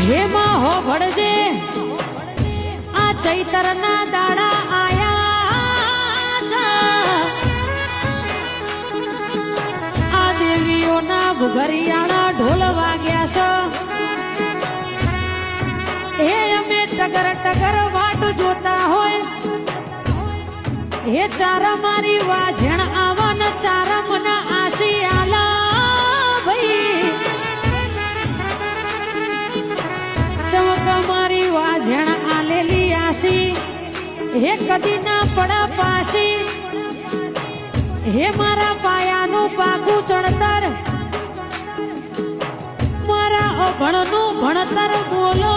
हेमा हो भड़जे आ चैतरना दाड़ा आया आ देवीओना घुघरियाना ढोल वाग्या हे अमे टगर टगर वाट जोता होय हे चार मारी वाझण आवन चार मना आशी आला भाई चमका मारी वाझण आलेली आशी हे कदी ना पड़ा पाशी हे मारा पायानु पाकू चढ़तर मारा अभणनु भणतर बोलो